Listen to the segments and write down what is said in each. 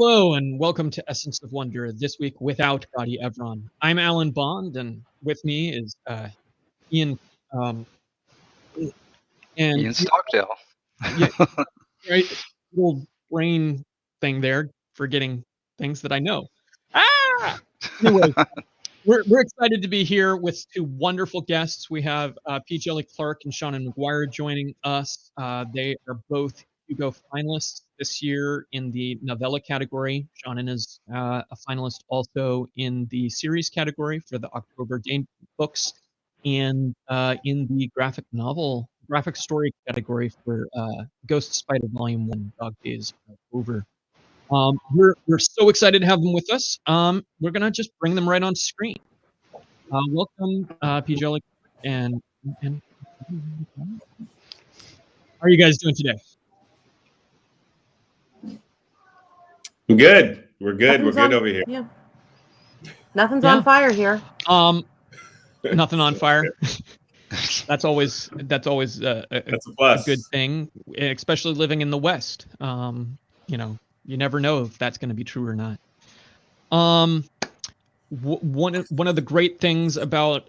Hello and welcome to Essence of Wonder, this week without Gadi Evron. I'm Alan Bond, and with me is Ian. Um, and Ian Stockdale. yeah, right, little brain thing there, forgetting things that I know. Anyway, we're excited to be here with two wonderful guests. We have Djeli Clark and Seanan McGuire joining us. They are both Hugo finalists this year in the novella category. Seanan is a finalist also in the series category for the October Dane books, and in the graphic story category for Ghost Spider Volume 1, Dog Days Are Over. We're so excited to have them with us. We're gonna just bring them right on screen. Welcome, Djeli, and how are you guys doing today? I'm good. We're good. We're good over here. Yeah. Nothing's on fire here. Nothing on fire. That's always That's a a plus. good thing, especially living in the West. You never know if that's going to be true or not. One of the great things about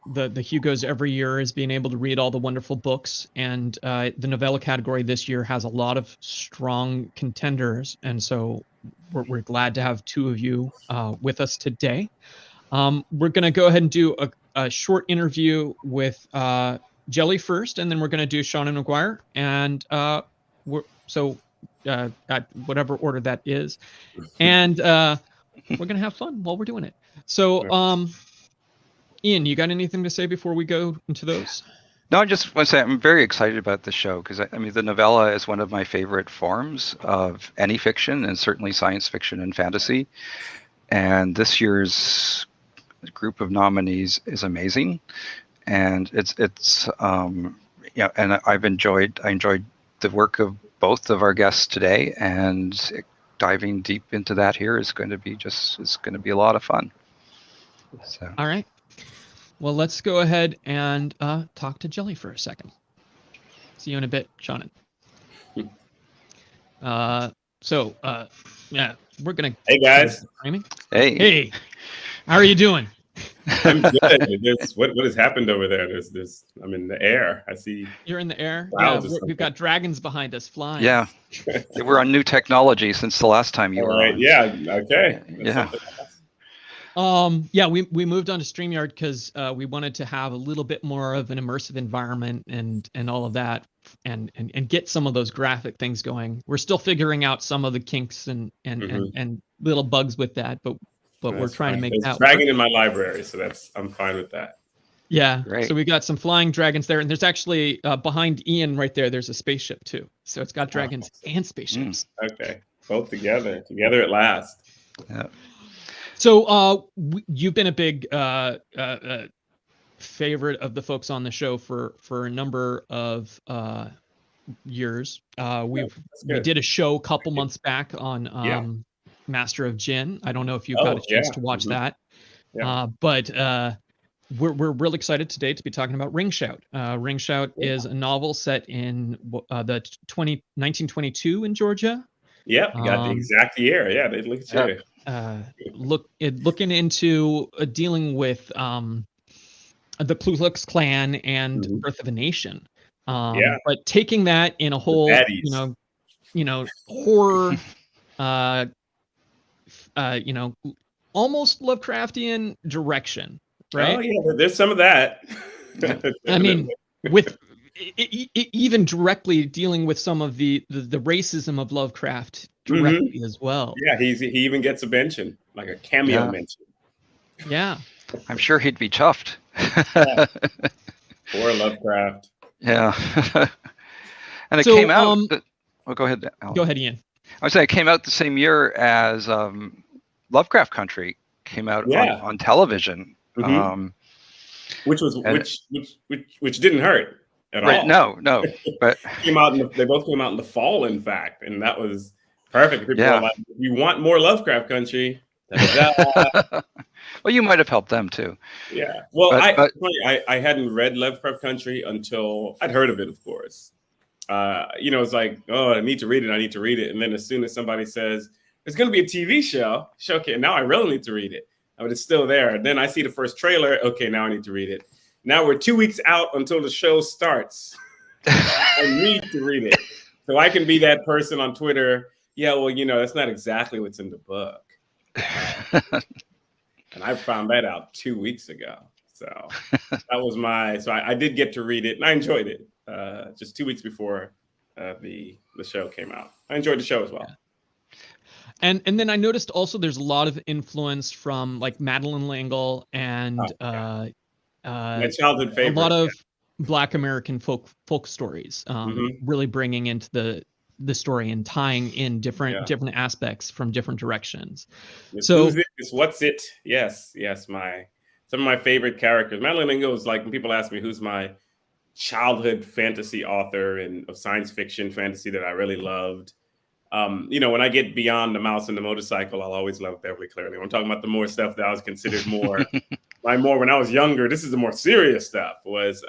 the Hugos every year is being able to read all the wonderful books, and the novella category this year has a lot of strong contenders, and so we're glad to have two of you with us today. We're going to go ahead and do a short interview with Djeli first, and then we're going to do Seanan McGuire, and at whatever order that is, and we're gonna have fun while we're doing it. So, Ian, you got anything to say before we go into those? No, I just want to say I'm very excited about the show because I mean the novella is one of my favorite forms of any fiction, and certainly science fiction and fantasy. And this year's group of nominees is amazing, and it's and I enjoyed the work of both of our guests today, and diving deep into that here is going to be a lot of fun. So. All right. Well, let's go ahead and talk to Djeli for a second. See you in a bit, Seanan. Yeah, we're gonna. Hey guys. Hey. How are you doing? I'm good. What has happened over there? I'm in the air. I see. You're in the air. Yeah, we've got dragons behind us flying. Yeah, we're on new technology since the last time you were on. Yeah. Okay. Yeah, we moved on to StreamYard because we wanted to have a little bit more of an immersive environment and all of that, and get some of those graphic things going. We're still figuring out some of the kinks and little bugs with that, but we're trying to make that work. There's a dragon in my library, so I'm fine with that. Yeah, great. So we got some flying dragons there, and there's actually behind Ian right there's a spaceship too. So it's got dragons and spaceships. Okay, both together at last. Yeah. So you've been a big favorite of the folks on the show for a number of years. We did a show a couple months back on Master of Jinn. I don't know if you've got a chance to watch that. Yeah. But we're real excited today to be talking about Ringshot. Ringshot is a novel set in the 1922 in Georgia. Yep, you got the exact year. Yeah, they look at you. Looking into dealing with the Ku Klux Klan and Birth of a Nation. But taking that in a whole, horror, almost Lovecraftian direction, right? Oh yeah, there's some of that. I mean, with even directly dealing with some of the racism of Lovecraft directly as well. Yeah, he even gets a mention, like a cameo mention. Yeah, I'm sure he'd be chuffed. Poor Lovecraft. Yeah. And it came out. Go ahead, Alan. Go ahead, Ian. I was saying it came out the same year as Lovecraft Country came out on television. Which didn't hurt at all. No, but they both came out in the fall, in fact, and that was perfect. People were like, if you want more Lovecraft Country, well, you might have helped them too. Yeah. Well, I hadn't read Lovecraft Country until I'd heard of it, of course. It's like, oh, I need to read it. And then as soon as somebody says, there's going to be a TV show. Okay, now I really need to read it. But it's still there. And then I see the first trailer. Okay, now I need to read it. Now we're 2 weeks out until the show starts. I need to read it. So I can be that person on Twitter. Yeah, well, that's not exactly what's in the book. And I found that out 2 weeks ago. So that was I did get to read it and I enjoyed it just 2 weeks before the show came out. I enjoyed the show as well. Yeah. And then I noticed also there's a lot of influence from like Madeleine L'Engle and my childhood favorite. A lot of Black American folk stories, really bringing into the story and tying in different aspects from different directions. Who's it? What's it? Yes. Some of my favorite characters. Madeleine L'Engle is like when people ask me who's my childhood fantasy author and of science fiction fantasy that I really loved. When I get beyond the mouse and the motorcycle, I'll always love Beverly Cleary. When I'm talking about the more stuff that I was considered more, when I was younger, this is the more serious stuff. Was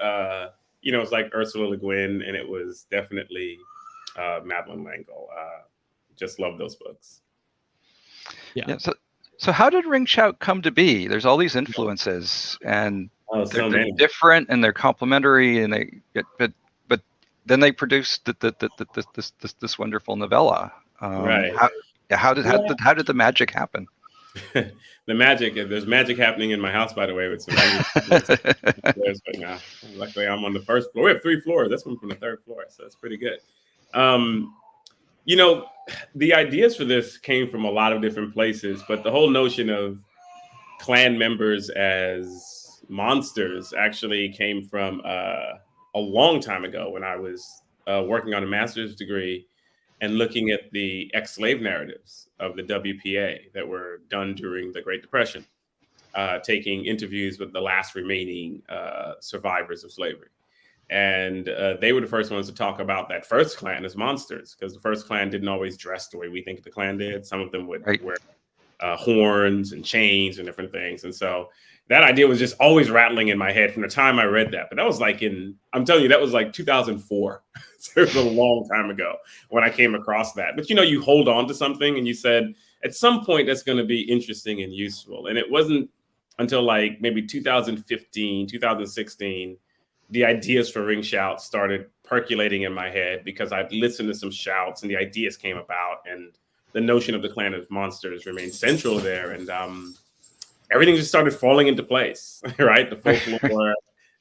it's like Ursula Le Guin, and it was definitely Madeleine L'Engle. Just love those books. Yeah. So how did Ringshot come to be? There's all these influences, and they're different and they're complementary, and but then they produced this wonderful novella. Right. How did the magic happen? The magic. There's magic happening in my house, by the way. With some floors right now. Luckily, I'm on the first floor. We have 3 floors. That's one from the 3rd floor, so that's pretty good. The ideas for this came from a lot of different places, but the whole notion of clan members as monsters actually came from a long time ago when I was working on a master's degree and looking at the ex-slave narratives of the WPA that were done during the Great Depression, taking interviews with the last remaining survivors of slavery. And they were the first ones to talk about that first clan as monsters, because the first clan didn't always dress the way we think the clan did. Some of them would wear horns and chains and different things. And so that idea was just always rattling in my head from the time I read that. But that was I'm telling you, that was like 2004. So it was a long time ago when I came across that. But, you hold on to something and you said, at some point, that's going to be interesting and useful. And it wasn't until like maybe 2015, 2016, the ideas for Ringshot started percolating in my head because I'd listened to some shouts and the ideas came about, and the notion of the clan of monsters remained central there. And everything just started falling into place, right? The folklore,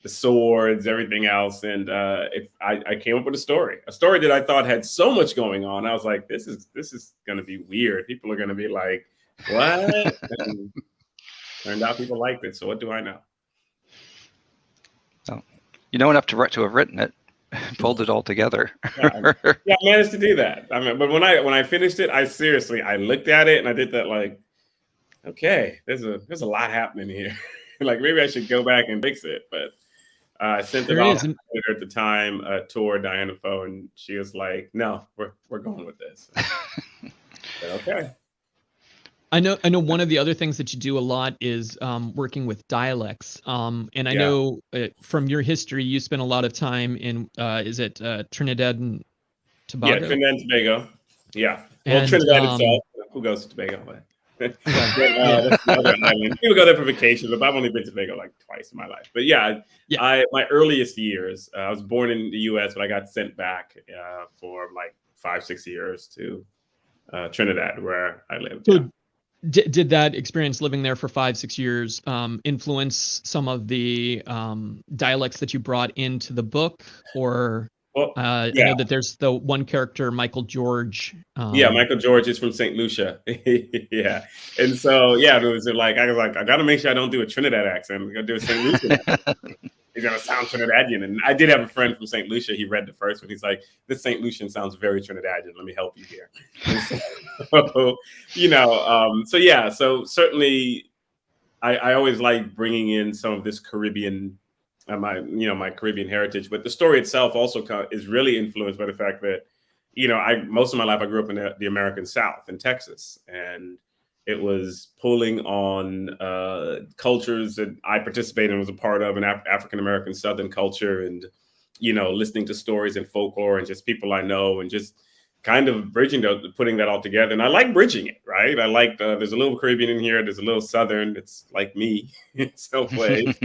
the swords, everything else. And I came up with a story that I thought had so much going on. I was like, this is going to be weird. People are going to be like, what? And turned out people liked it. So what do I know? So you know enough to have written it, pulled it all together. I managed to do that. But when I finished it, I looked at it and I did that like, okay, there's a lot happening here. Like maybe I should go back and fix it. But I sent it off to her at the time, Diana Foe, and she was like, "No, we're going with this." Said, okay. I know one of the other things that you do a lot is working with dialects. And I know from your history, you spent a lot of time in, is it Trinidad and Tobago? Yeah, Trinidad and Tobago. Yeah. Well, Trinidad itself. Who goes to Tobago? That's the other island. People go there for vacation, but I've only been to Tobago like twice in my life. But my earliest years, I was born in the U.S., but I got sent back for like 5-6 years to Trinidad, where I lived. So did that experience living there for 5-6 years influence some of the dialects that you brought into the book, or? I know that there's the one character, Michael George. Michael George is from St. Lucia. Yeah. And so, it was like, I got to make sure I don't do a Trinidad accent. I'm going to do a St. Lucia accent. He's going to sound Trinidadian. And I did have a friend from St. Lucia. He read the first one. He's like, this St. Lucian sounds very Trinidadian. Let me help you here. So certainly I always like bringing in some of this Caribbean my Caribbean heritage, but the story itself also is really influenced by the fact that, most of my life I grew up in the American South in Texas, and it was pulling on cultures that I participated in, was a part of, an African American Southern culture, and listening to stories and folklore and just people I know, and just kind of putting that all together. And I like bridging it, right? I like there's a little Caribbean in here, there's a little Southern. It's like me in some ways.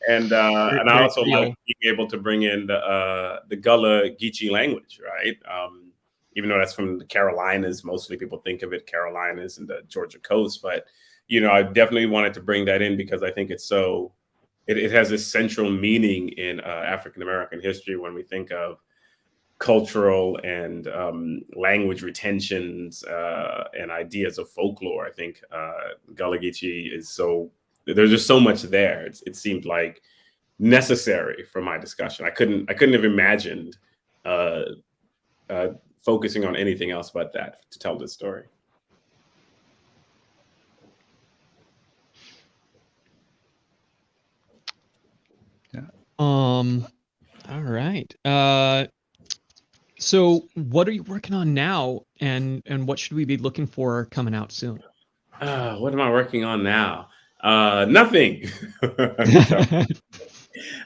And Very, I very also real. like being able to bring in the Gullah Geechee language, right? Even though that's from the Carolinas, mostly people think of it Carolinas and the Georgia coast, but I definitely wanted to bring that in because I think it's so it has this central meaning in African American history when we think of cultural and language retentions and ideas of folklore. I think Gullah Geechee is there's just so much there. It seemed like necessary for my discussion. I couldn't have imagined focusing on anything else but that to tell this story. All right. So what are you working on now, and what should we be looking for coming out soon? What am I working on now? Nothing.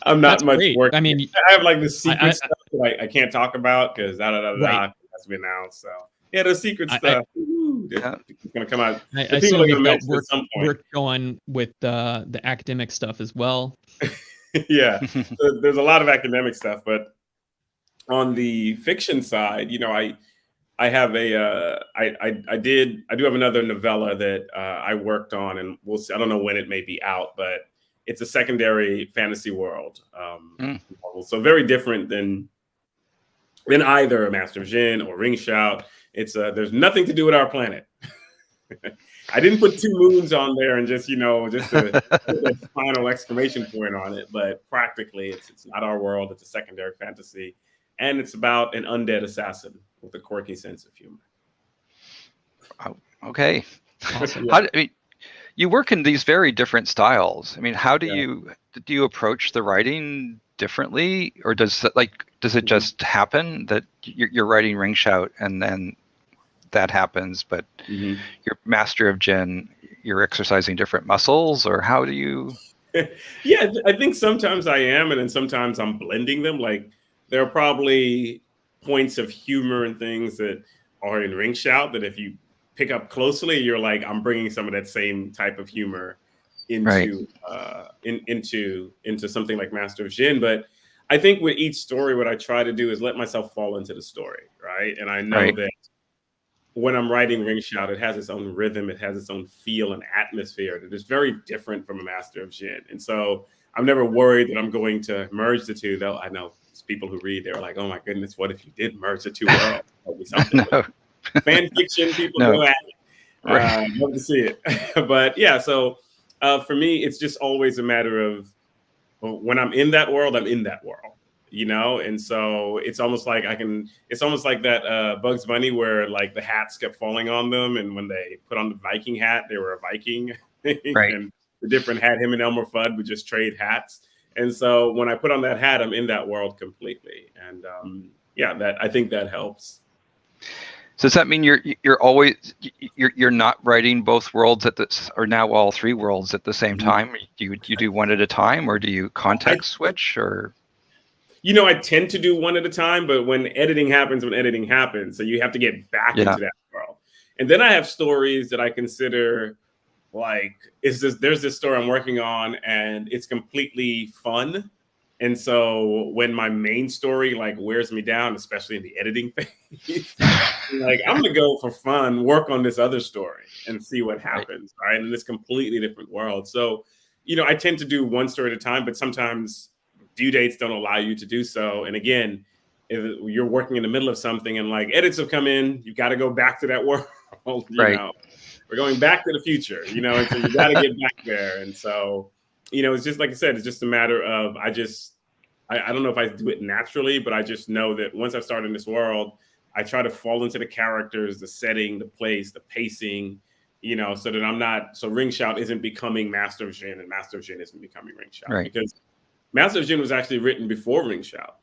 I'm not That's much great. working. I mean, I have like the secret stuff that I can't talk about because Right. has been announced. So yeah, the secret stuff. It's gonna come out. I The people assume are you've gonna got mention at some point. work going with the academic stuff as well. Yeah, so there's a lot of academic stuff, but on the fiction side, I have I do have another novella that I worked on, and we'll see. I don't know when it may be out, but it's a secondary fantasy world. Novel. So very different than either Master of Jin or Ringshot. It's there's nothing to do with our planet. I didn't put 2 moons on there and just put a final exclamation point on it, but practically it's not our world. It's a secondary fantasy, and it's about an undead assassin with a quirky sense of humor. Okay. Awesome. Yeah. You work in these very different styles. I mean, how do you approach the writing differently, or does it just happen that you're writing Ringshot and then that happens, but you're Master of Jin, you're exercising different muscles, or how do you? Yeah, I think sometimes I am, and then sometimes I'm blending them. Like there are probably points of humor and things that are in Ringshot that if you pick up closely, you're like, I'm bringing some of that same type of humor into into something like Master of Jin. But I think with each story, what I try to do is let myself fall into the story, right? And I know that when I'm writing Ringshot, it has its own rhythm, it has its own feel and atmosphere that is very different from a Master of Jin. And so I'm never worried that I'm going to merge the two, though I know people who read, they're like, oh my goodness, what if you did merge the two worlds? Something. No. Fan fiction, people go at it. Love to see it. But yeah, so for me, it's just always a matter of when I'm in that world, I'm in that world. And so it's almost like it's almost like that Bugs Bunny where like the hats kept falling on them, and when they put on the Viking hat, they were a Viking. Right. And the different hat, him and Elmer Fudd would just trade hats. And so when I put on that hat, I'm in that world completely. And I think that helps. So does that mean you're always you're not writing both worlds or now all 3 worlds at the same time? You do one at a time, or do you context switch, or? I tend to do one at a time, but when editing happens, so you have to get back into that world. And then I have stories that I consider like, there's this story I'm working on and it's completely fun. And so when my main story like wears me down, especially in the editing phase, like I'm gonna go for fun, work on this other story and see what happens, right? In this completely different world. So, I tend to do one story at a time, but sometimes due dates don't allow you to do so. And again, if you're working in the middle of something and like edits have come in, you got to go back to that world. We're going back to the future, and so you got to get back there. And so, it's just like I said, it's just a matter of I don't know if I do it naturally, but I just know that once I start in this world, I try to fall into the characters, the setting, the place, the pacing, so that Ringshot isn't becoming Master of Jin and Master of Jin isn't becoming Ringshot. Right. Because Master of Jin was actually written before Ringshot.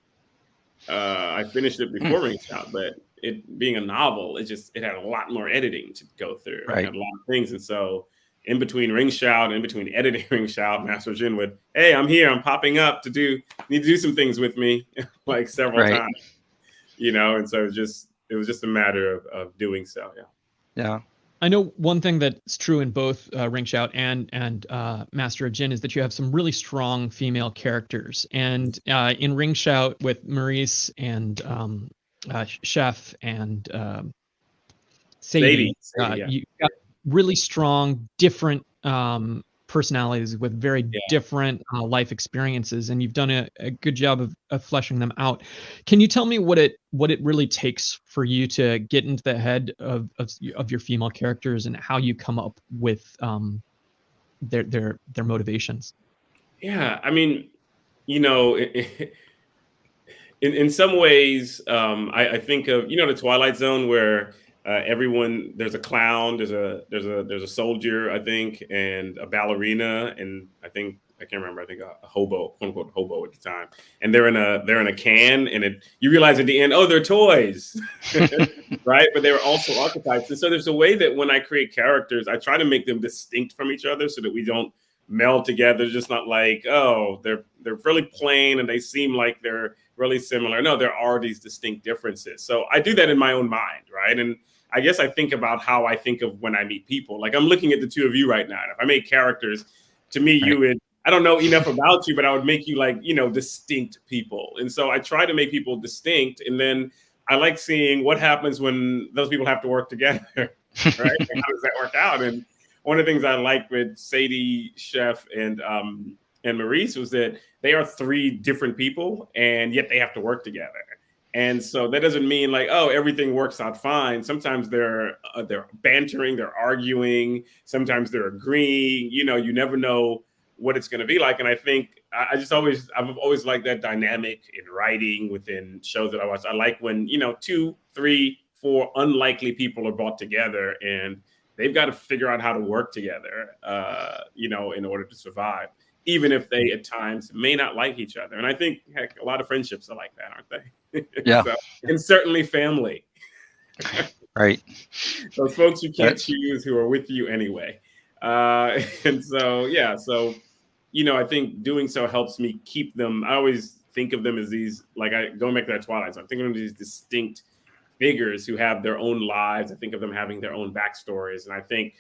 I finished it before Ringshot, but it being a novel, it had a lot more editing to go through. It had a lot of things. And so in between Ringshot, in between editing Ringshot, Master of Jin would, hey, I'm here, I'm popping up need to do some things with me, like several times. And so just it was just a matter of doing so. Yeah. Yeah. I know one thing that's true in both Ringshot and Master of Jin is that you have some really strong female characters. And in Ringshot with Maurice and Chef and Sadie, yeah. you got really strong, different personalities with very different life experiences, and you've done a good job of fleshing them out. Can you tell me what it really takes for you to get into the head of your female characters and how you come up with their motivations? Yeah, I mean, you know, in some ways, I think of the Twilight Zone where everyone there's a clown, there's a soldier, I think, and a ballerina, and I can't remember. I think a hobo, quote unquote hobo at the time, and they're in a can, and you realize at the end, oh, they're toys, right? But they were also archetypes, and so there's a way that when I create characters, I try to make them distinct from each other so that we don't meld together. Just not like, oh, they're really plain and they seem like they're really similar. No, there are these distinct differences. So I do that in my own mind, right? And I guess I think about how I think of when I meet people. Like I'm looking at the two of you right now. If I made characters, to me, you would, I don't know enough about you, but I would make you like, distinct people. And so I try to make people distinct. And then I like seeing what happens when those people have to work together, right? And how does that work out? And one of the things I like with Sadie, Chef, and Maurice was that they are three different people, and yet they have to work together. And so that doesn't mean like, oh, everything works out fine. Sometimes they're bantering, they're arguing. Sometimes they're agreeing. You never know what it's going to be like. And I think I've always liked that dynamic in writing within shows that I watch. I like when 2, 3, 4 unlikely people are brought together and they've got to figure out how to work together, in order to survive, even if they at times may not like each other. And I think, heck, a lot of friendships are like that, aren't they? Yeah. And certainly family. Right. Those folks you can't choose who are with you anyway. And so, yeah. So, I think doing so helps me keep them. I always think of them as these, like going back to that Twilight Zone, I'm thinking of these distinct figures who have their own lives. I think of them having their own backstories. And I think,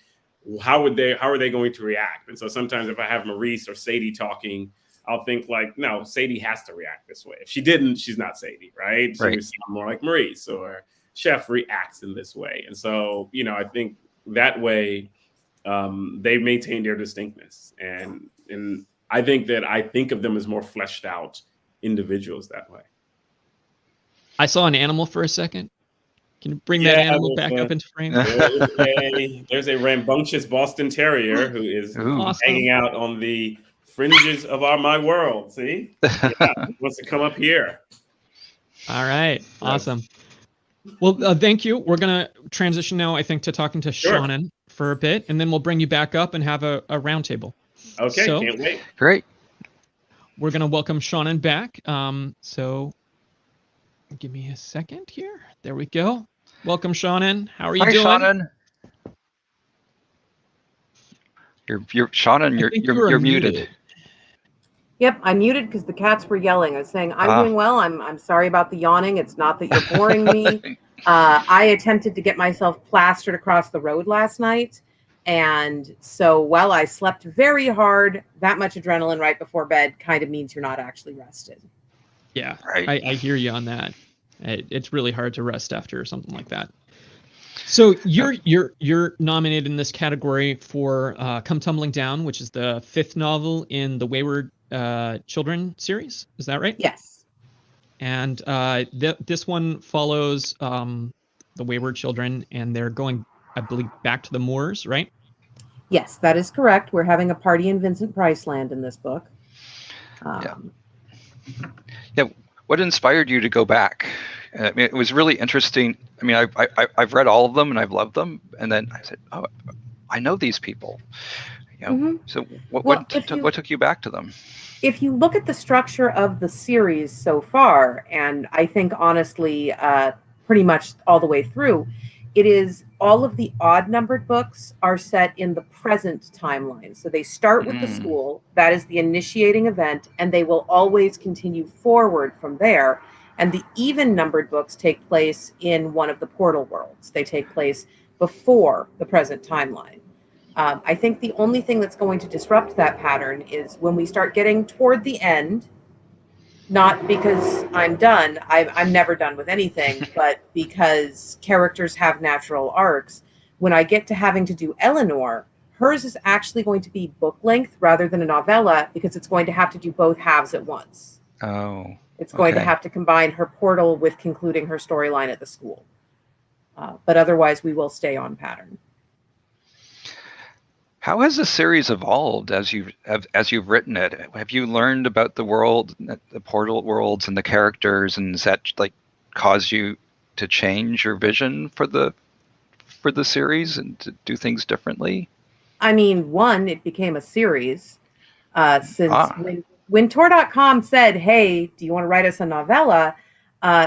how are they going to react? And so sometimes if I have Maurice or Sadie talking, I'll think like, no, Sadie has to react this way. If she didn't, she's not Sadie, right? She would sound more like Maurice, or Chef reacts in this way. And so, I think that way they maintain their distinctness. And I think that I think of them as more fleshed out individuals that way. I saw an animal for a second. Can you bring that animal back up into frame? There's a rambunctious Boston Terrier who is hanging out on the fringes of my world. See? Yeah, he wants to come up here. All right. Awesome. Well, thank you. We're going to transition now, I think, to talking to Seanan for a bit, and then we'll bring you back up and have a roundtable. Okay, can't wait. Great. We're going to welcome Seanan back. So give me a second here. There we go. Welcome, Seanan. How are you doing? Hi, Seanan. You're Seanan. You're muted. Yep, I'm muted because the cats were yelling. I was saying, I'm doing well. I'm sorry about the yawning. It's not that you're boring me. I attempted to get myself plastered across the road last night. And so, I slept very hard. That much adrenaline right before bed kind of means you're not actually rested. Yeah, right. I hear you on that. It's really hard to rest after something like that. So you're nominated in this category for Come Tumbling Down, which is the 5th novel in the Wayward Children series. Is that right? Yes. And this one follows the Wayward Children, and they're going, I believe, back to the moors, right? Yes, that is correct. We're having a party in Vincent Price Land in this book. Yeah. What inspired you to go back? I mean, it was really interesting. I mean, I've read all of them and I've loved them. And then I said, oh, I know these people. So what took you back to them? If you look at the structure of the series so far, and I think honestly, pretty much all the way through, it is all of the odd numbered books are set in the present timeline. So they start with the school, that is the initiating event, and they will always continue forward from there. And the even numbered books take place in one of the portal worlds. They take place before the present timeline. I think the only thing that's going to disrupt that pattern is when we start getting toward the end, not because I'm done, I'm never done with anything, but because characters have natural arcs. When I get to having to do Eleanor, hers is actually going to be book length rather than a novella, because it's going to have to do both halves at once. Oh. It's going to Okay. have to combine her portal with concluding her storyline at the school. But otherwise, we will stay on pattern. How has the series evolved as you've written it? Have you learned about the world, the portal worlds, and the characters, and does that like cause you to change your vision for the series and to do things differently? I mean, one, it became a series since when Tor.com said, "Hey, do you want to write us a novella?"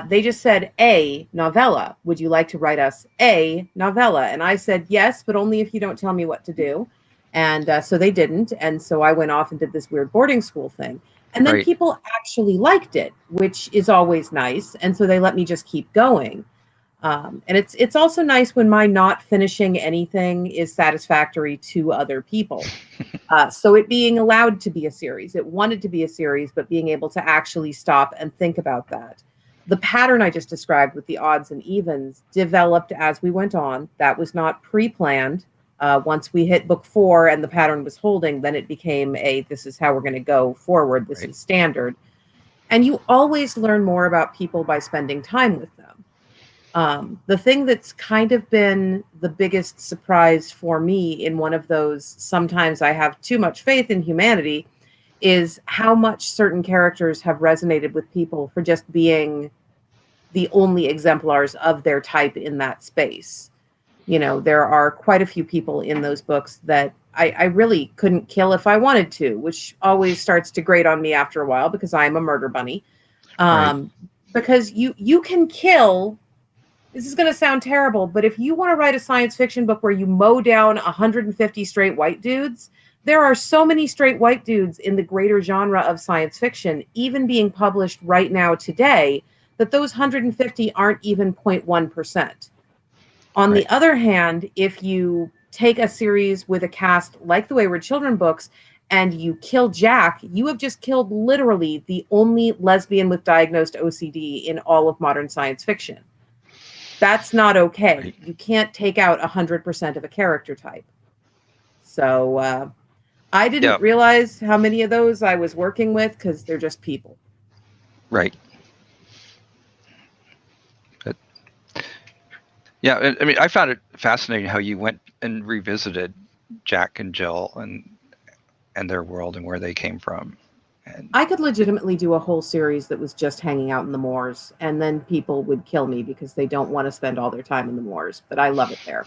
They just said, "A novella. Would you like to write us a novella?" And I said, "Yes, but only if you don't tell me what to do." And so they didn't. And so I went off and did this weird boarding school thing. And then people actually liked it, which is always nice. And so they let me just keep going. And it's also nice when my not finishing anything is satisfactory to other people. So it being allowed to be a series, it wanted to be a series, but being able to actually stop and think about that. The pattern I just described with the odds and evens developed as we went on. That was not pre-planned. Once we hit book 4 and the pattern was holding, then it became this is how we're going to go forward. This is standard. And you always learn more about people by spending time with them. The thing that's kind of been the biggest surprise for me in one of those, sometimes I have too much faith in humanity, is how much certain characters have resonated with people for just being the only exemplars of their type in that space. You know, there are quite a few people in those books that I really couldn't kill if I wanted to, which always starts to grate on me after a while because I'm a murder bunny. Because you can kill, this is going to sound terrible, but if you want to write a science fiction book where you mow down 150 straight white dudes, there are so many straight white dudes in the greater genre of science fiction, even being published right now today, that those 150 aren't even 0.1%. On the other hand, if you take a series with a cast like the Wayward Children books and you kill Jack, you have just killed literally the only lesbian with diagnosed OCD in all of modern science fiction. That's not okay. You can't take out 100% of a character type. So I didn't realize how many of those I was working with because they're just people. Right. Yeah, I mean, I found it fascinating how you went and revisited Jack and Jill and their world and where they came from. And I could legitimately do a whole series that was just hanging out in the moors, and then people would kill me because they don't want to spend all their time in the moors, but I love it there.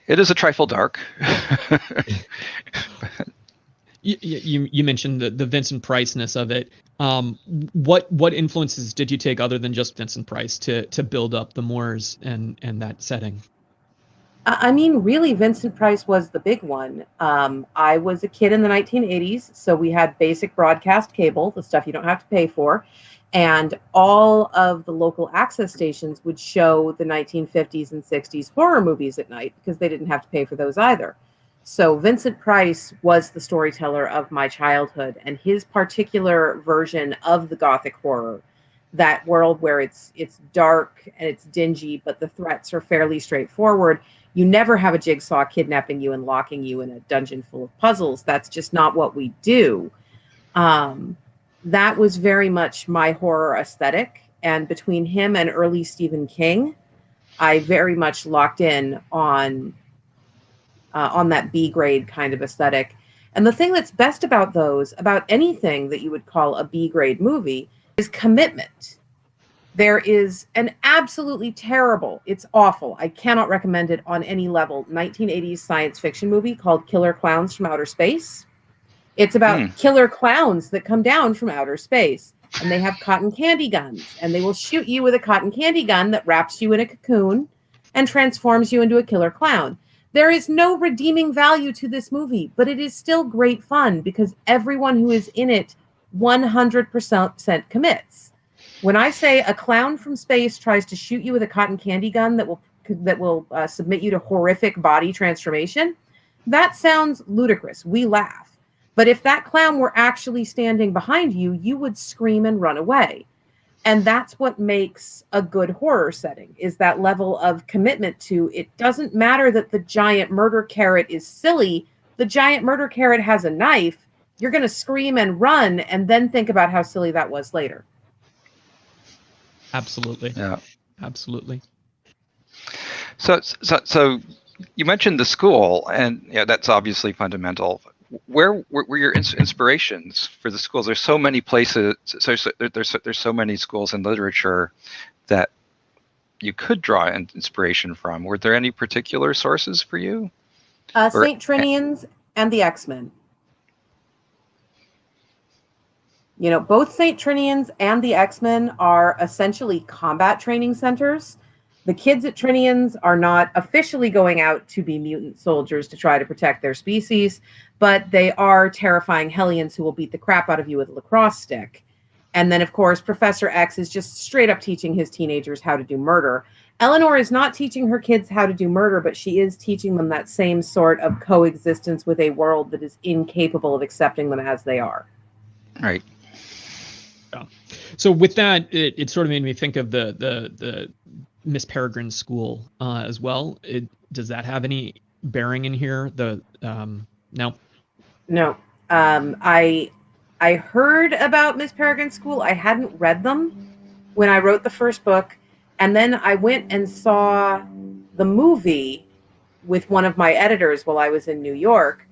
It is a trifle dark. You mentioned the Vincent Price-ness of it. What influences did you take other than just Vincent Price to build up the moors and that setting? I mean, really, Vincent Price was the big one. I was a kid in the 1980s, so we had basic broadcast cable, the stuff you don't have to pay for, and all of the local access stations would show the 1950s and 60s horror movies at night because they didn't have to pay for those either. So Vincent Price was the storyteller of my childhood, and his particular version of the Gothic horror, that world where it's dark and it's dingy, but the threats are fairly straightforward. You never have a jigsaw kidnapping you and locking you in a dungeon full of puzzles. That's just not what we do. That was very much my horror aesthetic. And between him and early Stephen King, I very much locked in on that B grade kind of aesthetic. And the thing that's best about those, about anything that you would call a B grade movie, is commitment. There is an absolutely terrible, it's awful, I cannot recommend it on any level, 1980s science fiction movie called Killer Clowns from Outer Space. It's about killer clowns that come down from outer space, and they have cotton candy guns, and they will shoot you with a cotton candy gun that wraps you in a cocoon and transforms you into a killer clown. There is no redeeming value to this movie, but it is still great fun because everyone who is in it 100% commits. When I say a clown from space tries to shoot you with a cotton candy gun that will submit you to horrific body transformation, that sounds ludicrous. We laugh. But if that clown were actually standing behind you, you would scream and run away. And that's what makes a good horror setting, is that level of commitment to, it doesn't matter that the giant murder carrot is silly. The giant murder carrot has a knife. You're going to scream and run and then think about how silly that was later. Absolutely. Yeah. Absolutely. So you mentioned the school, and that's obviously fundamental. Where were your inspirations for the schools? There's so many places. There's so many schools in literature that you could draw inspiration from. Were there any particular sources for you? St. Trinian's and the X-Men. Both St. Trinian's and the X-Men are essentially combat training centers. The kids at Trinian's are not officially going out to be mutant soldiers to try to protect their species, but they are terrifying hellions who will beat the crap out of you with a lacrosse stick. And then, of course, Professor X is just straight up teaching his teenagers how to do murder. Eleanor is not teaching her kids how to do murder, but she is teaching them that same sort of coexistence with a world that is incapable of accepting them as they are. Right. Yeah. So with that, it sort of made me think of the Miss Peregrine School as well. Does that have any bearing in here? No. No. I heard about Miss Peregrine School. I hadn't read them when I wrote the first book, and then I went and saw the movie with one of my editors while I was in New York.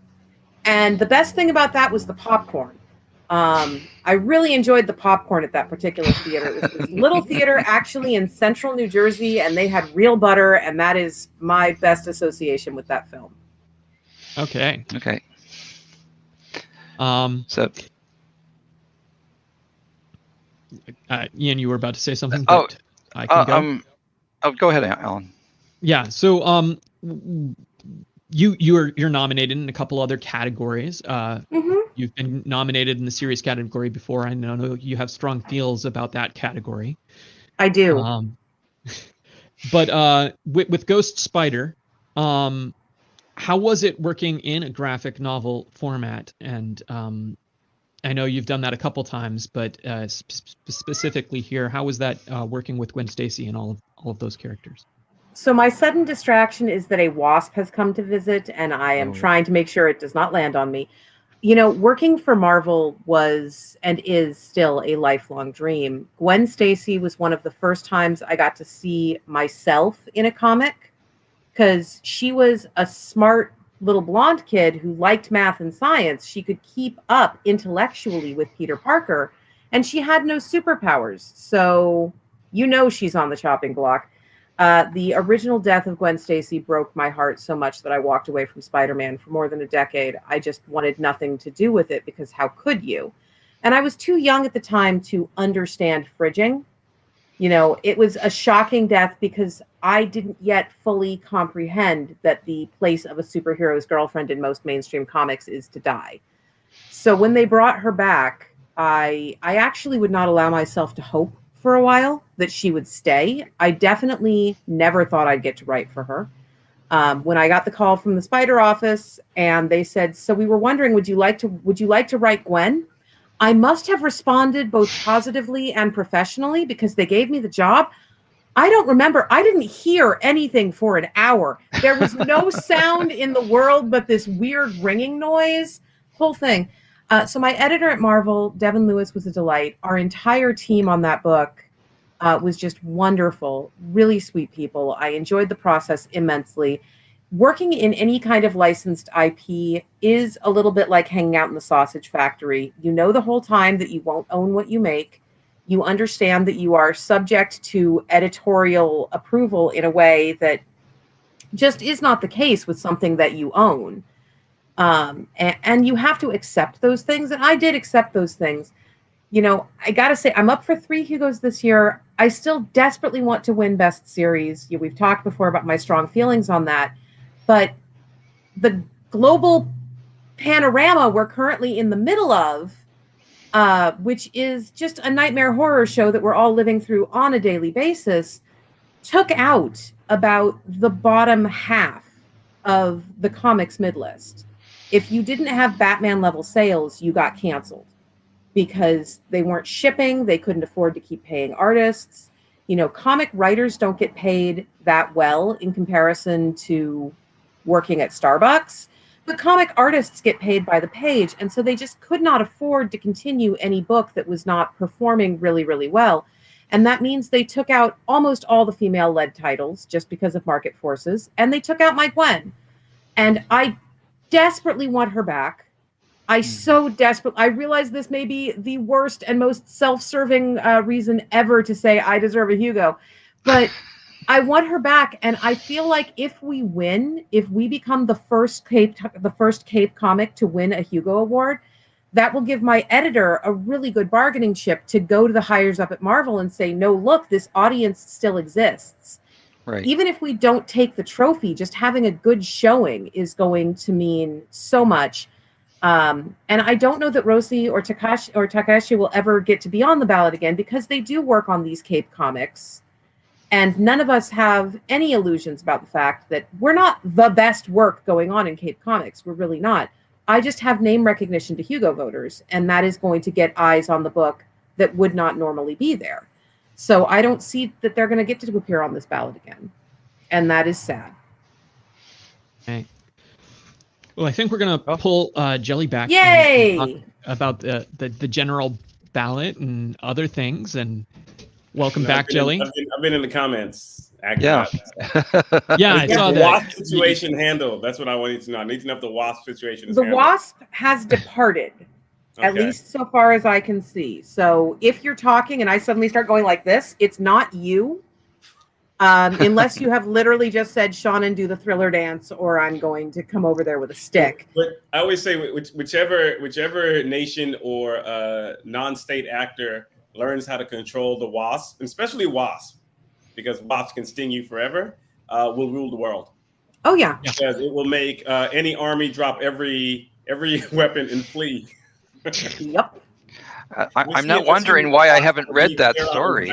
And the best thing about that was the popcorn. I really enjoyed the popcorn at that particular theater. It was this little theater actually in central New Jersey, and they had real butter, and that is my best association with that film. Okay. So, Ian, you were about to say something. I can go. Go ahead, Alan. Yeah. So, you're nominated in a couple other categories. You've been nominated in the series category before. I know you have strong feels about that category. I do. But with Ghost Spider, how was it working in a graphic novel format? And I know you've done that a couple times, but specifically here, how was that working with Gwen Stacy and all of those characters? So my sudden distraction is that a wasp has come to visit, and I am trying to make sure it does not land on me. Working for Marvel was and is still a lifelong dream. Gwen Stacy was one of the first times I got to see myself in a comic, because she was a smart little blonde kid who liked math and science. She could keep up intellectually with Peter Parker, and she had no superpowers. So she's on the chopping block. The original death of Gwen Stacy broke my heart so much that I walked away from Spider-Man for more than a decade. I just wanted nothing to do with it, because how could you? And I was too young at the time to understand fridging. It was a shocking death because I didn't yet fully comprehend that the place of a superhero's girlfriend in most mainstream comics is to die. So when they brought her back, I actually would not allow myself to hope for a while that she would stay. I definitely never thought I'd get to write for her. When I got the call from the Spider office and they said, "So we were wondering, would you like to write Gwen?" I must have responded both positively and professionally, because they gave me the job. I don't remember. I didn't hear anything for an hour. There was no sound in the world but this weird ringing noise. Whole thing. So my editor at Marvel, Devin Lewis, was a delight. Our entire team on that book was just wonderful. Really sweet people. I enjoyed the process immensely. Working in any kind of licensed IP is a little bit like hanging out in the sausage factory. You know the whole time that you won't own what you make. You understand that you are subject to editorial approval in a way that just is not the case with something that you own. And you have to accept those things. And I did accept those things. I got to say, I'm up for 3 Hugos this year. I still desperately want to win Best Series. We've talked before about my strong feelings on that. But the global panorama we're currently in the middle of which is just a nightmare horror show that we're all living through on a daily basis, took out about the bottom half of the comics mid-list. If you didn't have Batman level sales, you got canceled because they weren't shipping, they couldn't afford to keep paying artists. You know, comic writers don't get paid that well in comparison to working at Starbucks, but comic artists get paid by the page, and so they just could not afford to continue any book that was not performing really, really well. And that means they took out almost all the female-led titles just because of market forces, and they took out my Gwen. And I desperately want her back. I realize this may be the worst and most self-serving reason ever to say I deserve a Hugo, but I want her back. And I feel like if we win, if we become the first Cape comic to win a Hugo Award, that will give my editor a really good bargaining chip to go to the hires up at Marvel and say, no, look, this audience still exists. Right. Even if we don't take the trophy, just having a good showing is going to mean so much. And I don't know that Rosie or Takashi will ever get to be on the ballot again because they do work on these Cape comics. And none of us have any illusions about the fact that we're not the best work going on in Cape Comics. We're really not. I just have name recognition to Hugo voters, and that is going to get eyes on the book that would not normally be there. So I don't see that they're going to get to appear on this ballot again. And that is sad. Okay. Well, I think we're going to pull Djeli back. Yay! And talk about the general ballot and other things. And welcome back, Djeli. I've been in the comments. Yeah. Yeah, I saw the that. WASP situation handled. That's what I wanted to know. I need to know if the WASP situation is The handled. WASP has departed. At least so far as I can see. So if you're talking and I suddenly start going like this, it's not you. Unless you have literally just said, Seanan, do the Thriller dance, or I'm going to come over there with a stick. But I always say, whichever nation or non-state actor learns how to control the WASP, and especially WASP, because WASP can sting you forever, will rule the world. Oh, yeah. Because it will make any army drop every weapon and flee. Yep. I'm not wondering why I haven't read that story.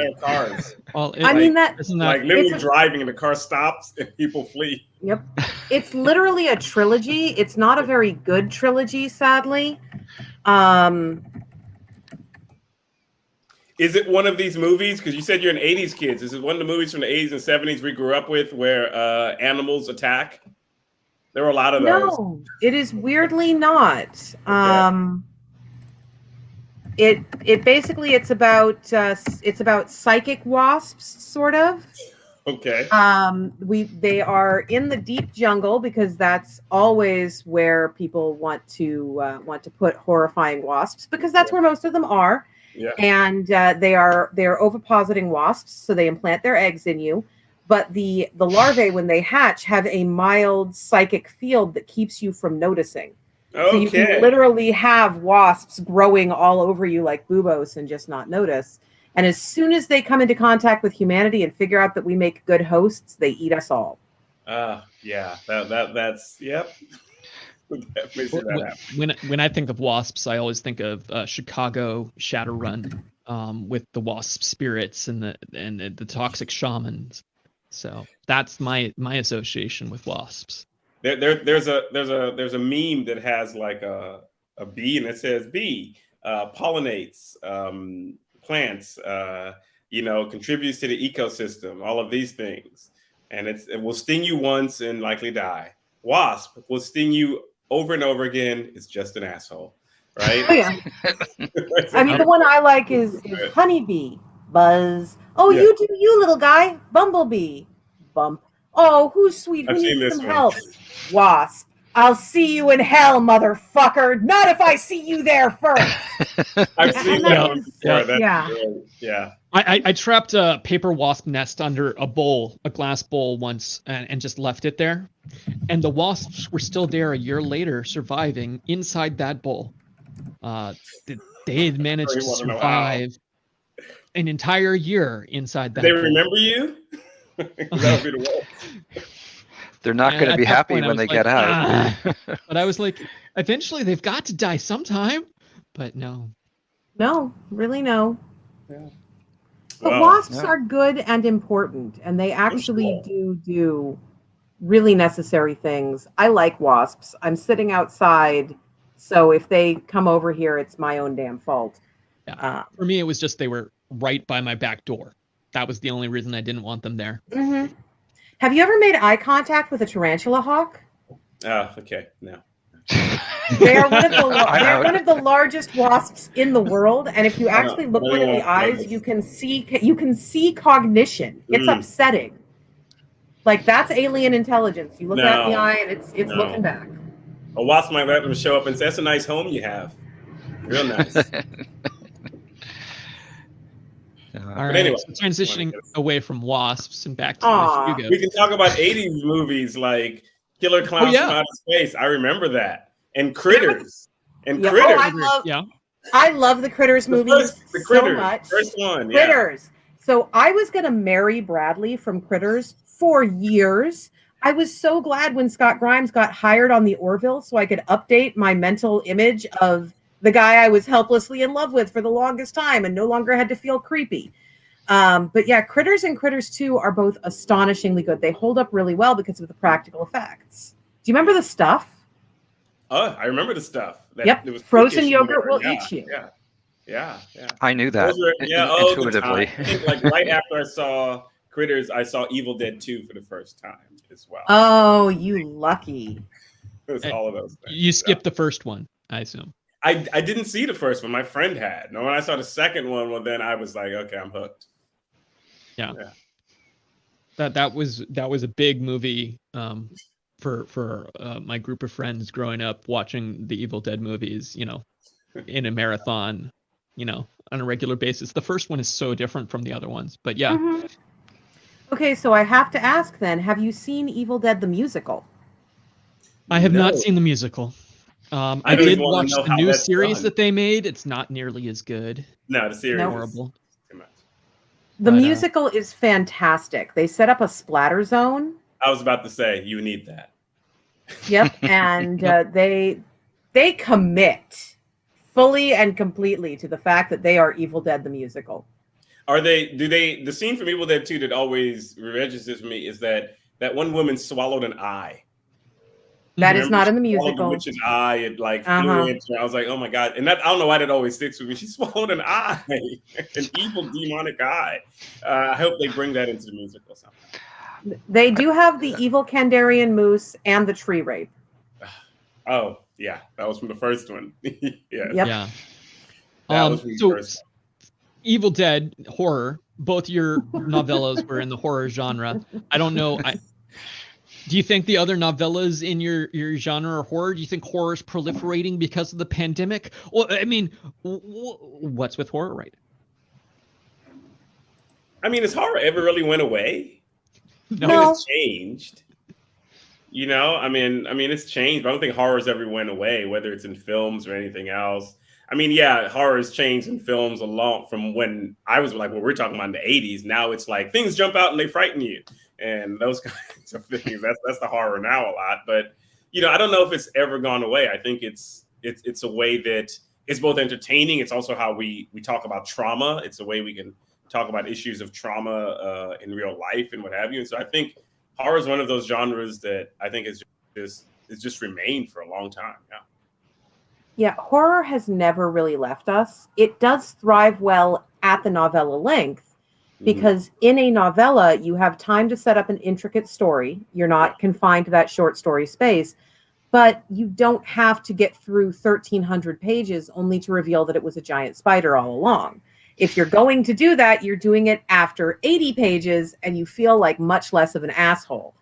Well, I mean, like literally driving and the car stops and people flee. Yep. It's literally a trilogy. It's not a very good trilogy, sadly. Is it one of these movies? Because you said you're an 80s kids. Is it one of the movies from the 80s and 70s we grew up with where animals attack? There were a lot of those. No, it is weirdly not. Okay. It basically it's about psychic wasps, sort of. Okay. They are in the deep jungle because that's always where people want to put horrifying wasps, because that's where most of them are. Yeah. And they are ovipositing wasps, so they implant their eggs in you. But the larvae, when they hatch, have a mild psychic field that keeps you from noticing. Okay. So you can literally have wasps growing all over you like buboes and just not notice. And as soon as they come into contact with humanity and figure out that we make good hosts, they eat us all. Yeah. That's yep. When I think of wasps, I always think of Chicago Shadowrun, with the wasp spirits and the toxic shamans. So that's my association with wasps. There's a meme that has like a bee and it says bee pollinates plants, contributes to the ecosystem, all of these things, and it will sting you once and likely die. Wasp will sting you over and over again. It's just an asshole, right? Oh, yeah. I mean, the one I like is honeybee, buzz. Oh, yeah. You do, you little guy. Bumblebee, bump. Oh, who's sweet? Who needs some help? Wasp. I'll see you in hell, motherfucker. Not if I see you there first. I've seen that one before. Yeah. I trapped a paper wasp nest under a glass bowl once, and just left it there. And the wasps were still there a year later, surviving inside that bowl. They had managed to survive an entire year inside that bowl. They remember you? That would be the worst. They're not going to be happy when they get out. But I was like, eventually they've got to die sometime. But no. No, really no. Yeah. But Well, wasps yeah. are good and important, and they actually sure. do really necessary things. I like wasps. I'm sitting outside, so if they come over here, it's my own damn fault. Yeah. For me, it was just they were right by my back door. That was the only reason I didn't want them there. Mm-hmm. Have you ever made eye contact with a tarantula hawk? Okay. No. They are one of the largest wasps in the world, and if you I don't actually look one in the want eyes, those. you can see cognition. It's upsetting. Like that's alien intelligence. You look that in the No. eye, and it's looking No. back. A wasp might let them show up and say, "That's a nice home you have. Real nice." All But right. anyway, So transitioning away from wasps and back to Aw. Hugo. we can talk about 80s movies like Killer Clowns yeah. from Outer Space. I remember that. And Critters. And Yeah. Critters. I love the Critters movies The so Critters, much. first one, Critters. So I was gonna marry Bradley from Critters for years. I was so glad when Scott Grimes got hired on the Orville so I could update my mental image of the guy I was helplessly in love with for the longest time and no longer had to feel creepy. But yeah, Critters and Critters 2 are both astonishingly good. They hold up really well because of the practical effects. Do you remember the stuff? I remember the stuff. Yep. It was Frozen freakish yogurt or whatever. will eat you. Yeah. I knew that. Those were, all the Intuitively. time. I think like right after I saw Critters, I saw Evil Dead 2 for the first time as well. Oh, you lucky. It was all of those things. You skipped the first one, I assume. I didn't see the first one. My friend had. And when I saw the second one, well, then I was like, okay, I'm hooked. Yeah. That was a big movie for my group of friends growing up, watching the Evil Dead movies, in a marathon, on a regular basis. The first one is so different from the other ones, but yeah. Mm-hmm. Okay, so I have to ask then, have you seen Evil Dead the musical? I have not seen the musical. I did watch the new series that they made. It's not nearly as good. No, the series is horrible. Too much. The musical is fantastic. They set up a splatter zone. I was about to say, you need that. Yep, and they commit fully and completely to the fact that they are Evil Dead the musical. The scene from Evil Dead 2 that always registers me is that one woman swallowed an eye. That is not in the musical. The witch's eye, it flew into. I was like, oh my god! And that I don't know why that always sticks with me. She swallowed an eye, an evil demonic eye. I hope they bring that into the musical sometime. They do have the evil Kandarian moose and the tree rape. Oh yeah, that was from the first one. Yeah. Yep. Yeah. Evil Dead horror. Both your novellas were in the horror genre. I don't know. Do you think the other novellas in your genre are horror? Do you think horror is proliferating because of the pandemic? Well, I mean, what's with horror right now? I mean, has horror ever really went away? No. It's changed. I mean, it's changed. But I don't think horror's ever went away, whether it's in films or anything else. I mean, yeah, horror has changed in films a lot from when I was like, what we're talking about in the 80s. Now it's like things jump out and they frighten you. And those kinds of things. That's the horror now a lot. But, I don't know if it's ever gone away. I think it's a way that it's both entertaining. It's also how we talk about trauma. It's a way we can talk about issues of trauma in real life and what have you. And so I think horror is one of those genres that I think is just remained for a long time. Yeah. Yeah, horror has never really left us. It does thrive well at the novella length because in a novella, you have time to set up an intricate story. You're not confined to that short story space, but you don't have to get through 1,300 pages only to reveal that it was a giant spider all along. If you're going to do that, you're doing it after 80 pages and you feel like much less of an asshole.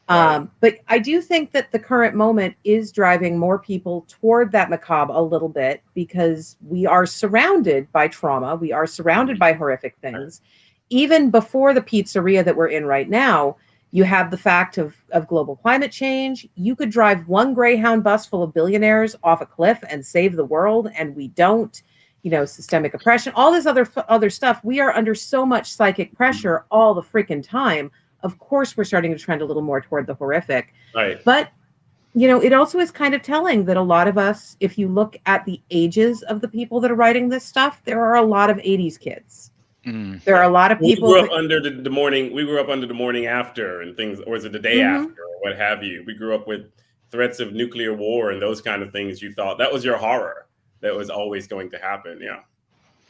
But I do think that the current moment is driving more people toward that macabre a little bit because we are surrounded by trauma. We are surrounded by horrific things. Even before the pizzeria that we're in right now, you have the fact of global climate change. You could drive one Greyhound bus full of billionaires off a cliff and save the world, and we don't. Systemic oppression, all this other stuff. We are under so much psychic pressure all the freaking time. Of course, we're starting to trend a little more toward the horrific. Right. But you know, it also is kind of telling that a lot of us, if you look at the ages of the people that are writing this stuff, there are a lot of 80s kids. There are a lot of We people grew up that, under the morning. We grew up under the morning after and things, or is it the day Mhm. after, or what have you? We grew up with threats of nuclear war and those kind of things. You thought that was your horror. That was always going to happen. Yeah.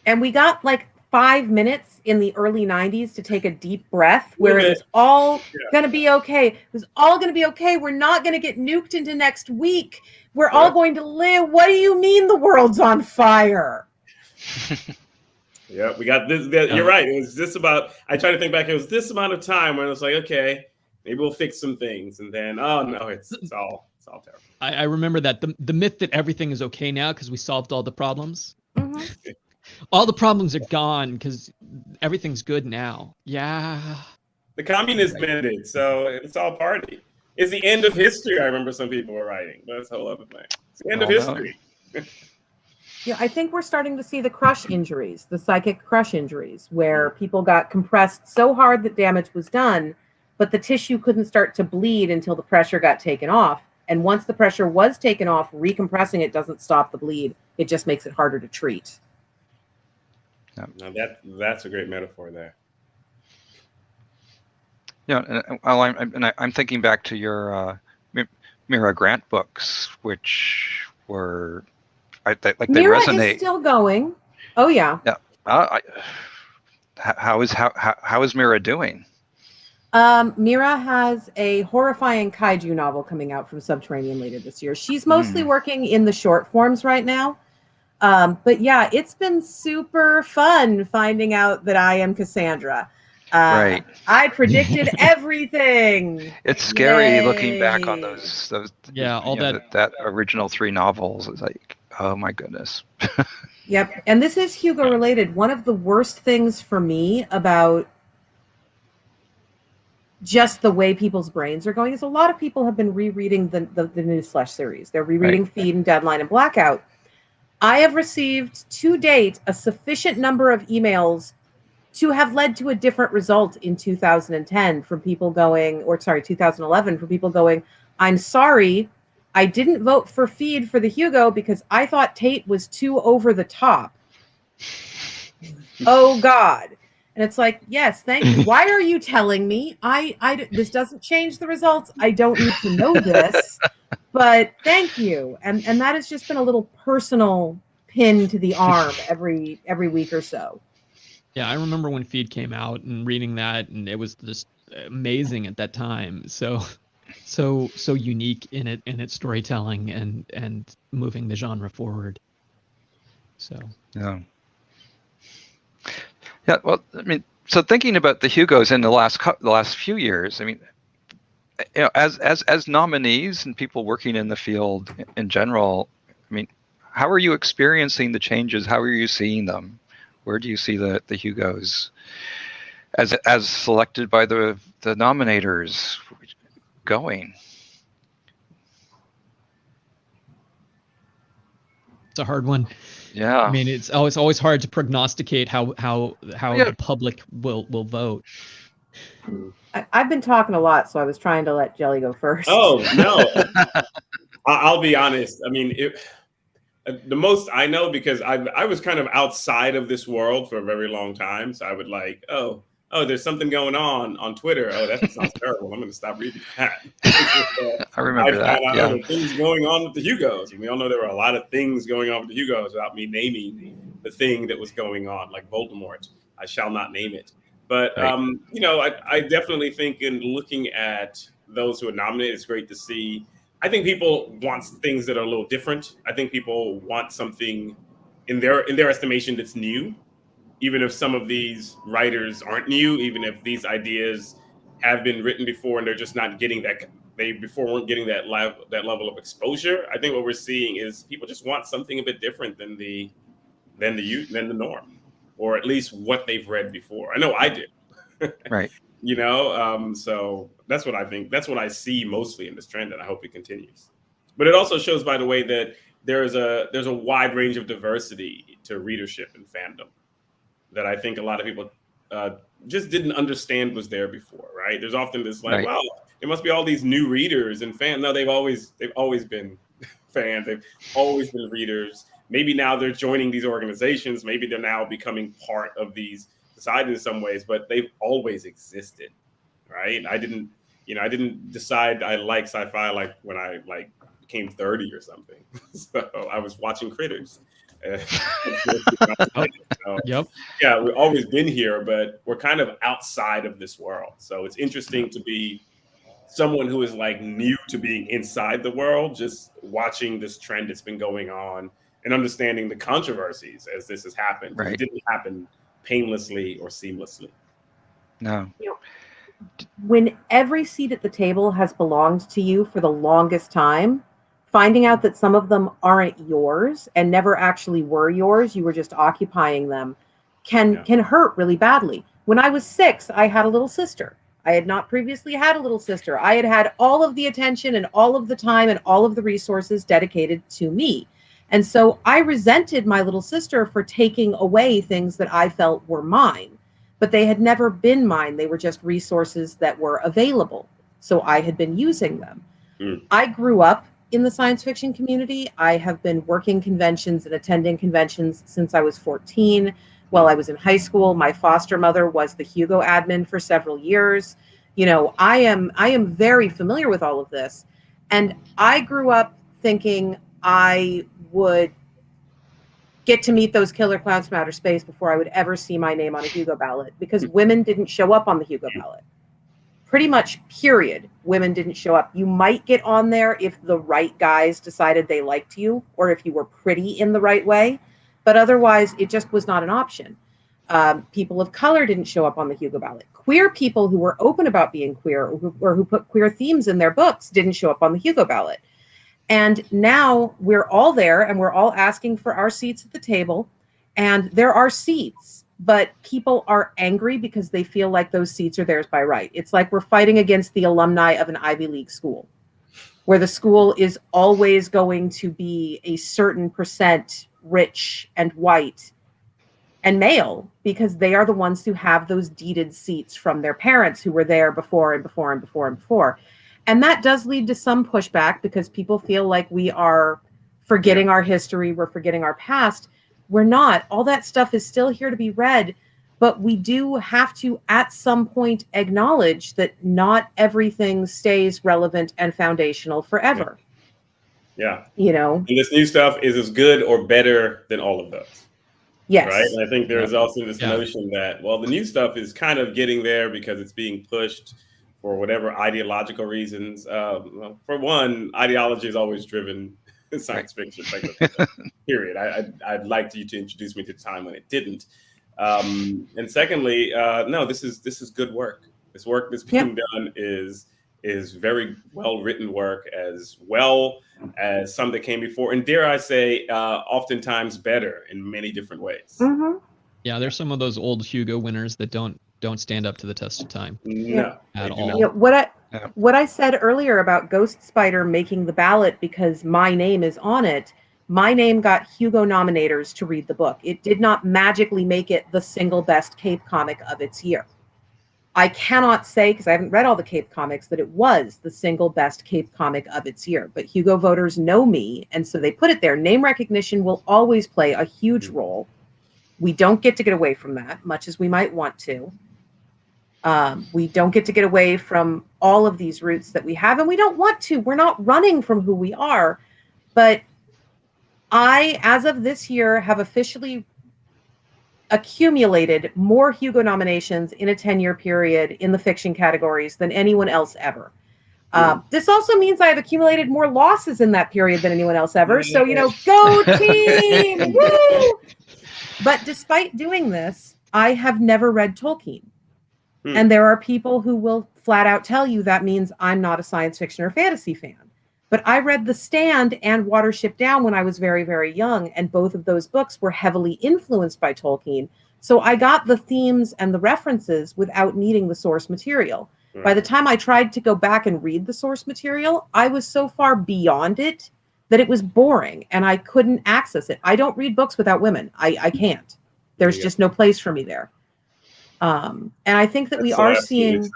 and we got like 5 minutes in the early 90s to take a deep breath A little where it bit. was all Yeah. going to be okay. It was all going to be okay. We're not going to get nuked into next week. We're Yeah. all going to live. What do you mean the world's on fire? Yeah, we got this. You're right. It was this about. I try to think back. It was this amount of time when it was like, okay, maybe we'll fix some things, and then oh no, it's all terrible. I remember that the myth that everything is okay now because we solved all the problems. Mhm. All the problems are gone because everything's good now. Yeah. The communist mandate, so it's all party. It's the end of history. I remember some people were writing, but that's a whole other thing. It's the end of history. Yeah, I think we're starting to see the crush injuries, the psychic crush injuries, where people got compressed so hard that damage was done, but the tissue couldn't start to bleed until the pressure got taken off. And once the pressure was taken off, recompressing it doesn't stop the bleed. It just makes it harder to treat. Now that's a great metaphor there. Yeah, I'm thinking back to your Mira Grant books, which were they Mira resonate. is still going. Oh yeah. Yeah. How is Mira doing? Mira has a horrifying kaiju novel coming out from Subterranean later this year. She's mostly working in the short forms right now. But yeah, it's been super fun finding out that I am Cassandra. Right. I predicted everything. It's scary Yay. looking back on those all that original 3 novels. It's like, oh my goodness. Yep. And this is Hugo related. One of the worst things for me about just the way people's brains are going is a lot of people have been rereading the Newsflash series. They're rereading Feed and Deadline and Blackout. I have received to date a sufficient number of emails to have led to a different result in 2010 from people going, or sorry, 2011 from people going, I'm sorry, I didn't vote for Feed for the Hugo because I thought Tate was too over the top. Oh God. And it's like, yes, thank you. Why are you telling me? This doesn't change the results. I don't need to know this, but thank you. And that has just been a little personal pin to the arm every week or so. Yeah, I remember when Feed came out and reading that, and it was just amazing at that time. So unique in its storytelling and moving the genre forward. So yeah. Well, I mean, so thinking about the Hugos in the last few years, I mean, you know, as nominees and people working in the field in general, I mean, how are you experiencing the changes? How are you seeing them? Where do you see the Hugos as selected by the nominators going? it's a hard one. Yeah. I mean, it's always hard to prognosticate how the public will vote. I've been talking a lot, so I was trying to let Djeli go first. Oh no, I'll be honest. I mean, the most I know, because I was kind of outside of this world for a very long time, so I would like, oh, there's something going on Twitter. Oh, that sounds terrible. I'm going to stop reading that. I remember that. Yeah, there were things going on with the Hugos. And we all know there were a lot of things going on with the Hugos without me naming the thing that was going on, like Voldemort. I shall not name it. But you know, I definitely think in looking at those who are nominated, it's great to see. I think people want things that are a little different. I think people want something in their estimation that's new, even if some of these writers aren't new, even if these ideas have been written before and they're just not getting that. They before weren't getting that level of exposure. I think what we're seeing is people just want something a bit different than the norm, or at least what they've read before. I know I did. Right. You know, so that's what I think. That's what I see mostly in this trend, and I hope it continues. But it also shows, by the way, that there's a wide range of diversity to readership and fandom that I think a lot of people just didn't understand was there before, right? There's often this like, well, there must be all these new readers and fans. No, they've always been fans. They've always been readers. Maybe now they're joining these organizations. Maybe they're now becoming part of these societies in some ways, but they've always existed, right? I didn't decide I like sci-fi like when I became 30 or something. So I was watching Critters. Yep. Yeah, we've always been here, but we're kind of outside of this world. So it's interesting to be someone who is like new to being inside the world, just watching this trend that's been going on and understanding the controversies as this has happened. Right. It didn't happen painlessly or seamlessly. No. When every seat at the table has belonged to you for the longest time, finding out that some of them aren't yours and never actually were yours, you were just occupying them, can hurt really badly. When I was 6, I had a little sister. I had not previously had a little sister. I had had all of the attention and all of the time and all of the resources dedicated to me. And so I resented my little sister for taking away things that I felt were mine, but they had never been mine. They were just resources that were available. So I had been using them. I grew up in the science fiction community. I have been working conventions and attending conventions since I was 14. While I was in high school, my foster mother was the Hugo admin for several years. You know, I am very familiar with all of this. And I grew up thinking I would get to meet those killer clowns from outer space before I would ever see my name on a Hugo ballot, because women didn't show up on the Hugo ballot. Pretty much, period. Women didn't show up. You might get on there if the right guys decided they liked you, or if you were pretty in the right way. But otherwise, it just was not an option. People of color didn't show up on the Hugo ballot. Queer people who were open about being queer or who put queer themes in their books didn't show up on the Hugo ballot. And now we're all there and we're all asking for our seats at the table. And there are seats, but people are angry because they feel like those seats are theirs by right. It's like we're fighting against the alumni of an Ivy League school, where the school is always going to be a certain percent rich and white and male, because they are the ones who have those deeded seats from their parents who were there before and before and before and before. And that does lead to some pushback because people feel like we are forgetting our history, we're forgetting our past. We're not. All that stuff is still here to be read, but we do have to, at some point, acknowledge that not everything stays relevant and foundational forever. Yeah. You know? And this new stuff is as good or better than all of those. Yes. Right. And I think there's also this notion that, well, the new stuff is kind of getting there because it's being pushed for whatever ideological reasons. For one, ideology is always driven science fiction, period. I'd like you to introduce me to the time when it didn't. And secondly, no, this is good work. This work that's being done is very well written work, as well as some that came before, and dare I say, oftentimes better in many different ways. Mm-hmm. Yeah, there's some of those old Hugo winners that don't stand up to the test of time. No, at all. You know, what I said earlier about Ghost Spider making the ballot because my name is on it. My name got Hugo nominators to read the book. It did not magically make it the single best Cape comic of its year. I cannot say, because I haven't read all the Cape comics, that it was the single best Cape comic of its year. But Hugo voters know me, and so they put it there. Name recognition will always play a huge role. We don't get to get away from that, much as we might want to. We don't get to get away from all of these roots that we have, and we don't want to. We're not running from who we are. But I, as of this year, have officially accumulated more Hugo nominations in a 10-year period in the fiction categories than anyone else ever. This also means I have accumulated more losses in that period than anyone else ever. So, you know, go team! Woo! But despite doing this, I have never read Tolkien. And there are people who will flat out tell you that means I'm not a science fiction or fantasy fan. But I read The Stand and Watership Down when I was very, very young, and both of those books were heavily influenced by Tolkien. So I got the themes and the references without needing the source material. By the time I tried to go back and read the source material, I was so far beyond it that it was boring and I couldn't access it. I don't read books without women. I can't. There's just no place for me there. And I think that we are seeing...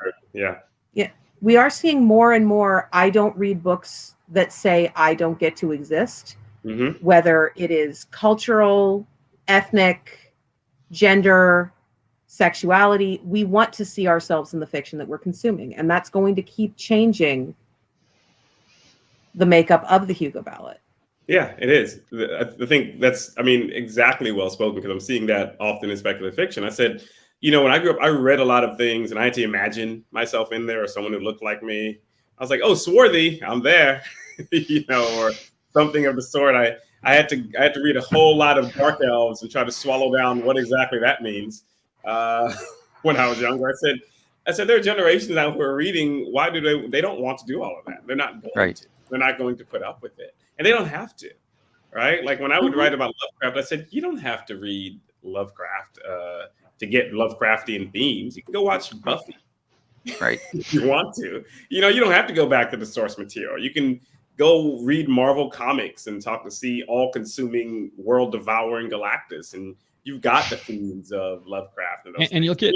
we are seeing more and more. I don't read books that say I don't get to exist, whether it is cultural, ethnic, gender, sexuality. We want to see ourselves in the fiction that we're consuming, and that's going to keep changing the makeup of the Hugo ballot. Yeah, it is. I think that's, exactly well spoken, because I'm seeing that often in speculative fiction. I said, when I grew up, I read a lot of things and I had to imagine myself in there or someone who looked like me. I was like, oh, Swarthy, I'm there, or something of the sort. I had to read a whole lot of Dark Elves and try to swallow down what exactly that means. When I was younger, I said, there are generations now who are reading. Why do they don't want to do all of that? They're not going to. They're not going to put up with it. And they don't have to, right? Like when I would write about Lovecraft, I said, you don't have to read Lovecraft to get Lovecraftian themes. You can go watch Buffy, right? If you want to. You don't have to go back to the source material. You can go read Marvel Comics and see all-consuming, world-devouring Galactus, and you've got the themes of Lovecraft. And you'll get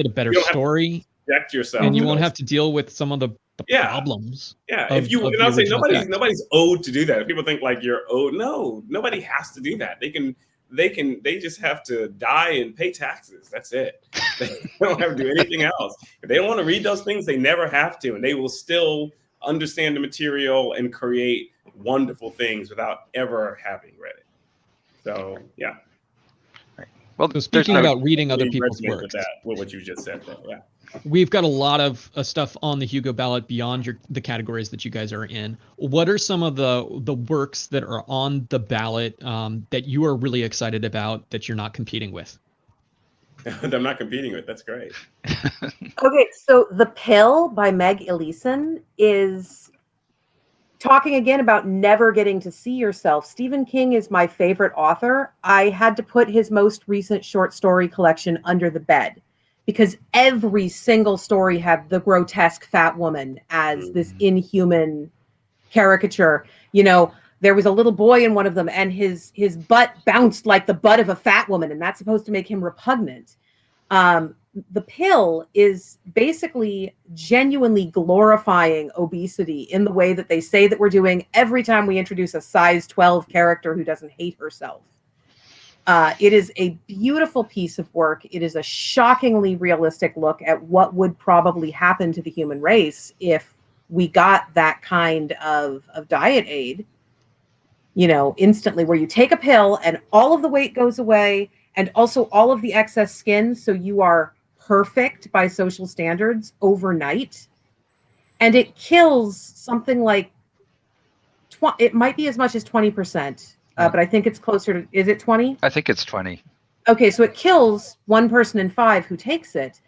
a better story. Project yourself, and you won't have to deal with some of the problems. Yeah, if you, and I'll say nobody's owed to do that. If people think like you're owed, no, nobody has to do that. They just have to die and pay taxes. That's it. They don't have to do anything else. If they don't want to read those things, they never have to, and they will still understand the material and create wonderful things without ever having read it. So yeah. Well, so speaking about reading other people's work, with what you just said there, yeah. We've got a lot of stuff on the Hugo ballot beyond the categories that you guys are in. What are some of the works that are on the ballot that you are really excited about that you're not competing with? I'm not competing with. That's great. Okay, so The Pill by Meg Elison is talking again about never getting to see yourself. Stephen King is my favorite author. I had to put his most recent short story collection under the bed, because every single story had the grotesque fat woman as this inhuman caricature. There was a little boy in one of them, and his butt bounced like the butt of a fat woman, and that's supposed to make him repugnant. The Pill is basically genuinely glorifying obesity in the way that they say that we're doing every time we introduce a size 12 character who doesn't hate herself. It is a beautiful piece of work. It is a shockingly realistic look at what would probably happen to the human race if we got that kind of diet aid, instantly, where you take a pill and all of the weight goes away and also all of the excess skin. So you are perfect by social standards overnight. And it kills something like, it might be as much as 20%. But I think it's closer to, is it 20? I think it's 20. Okay, so it kills 1 person in 5 who takes it.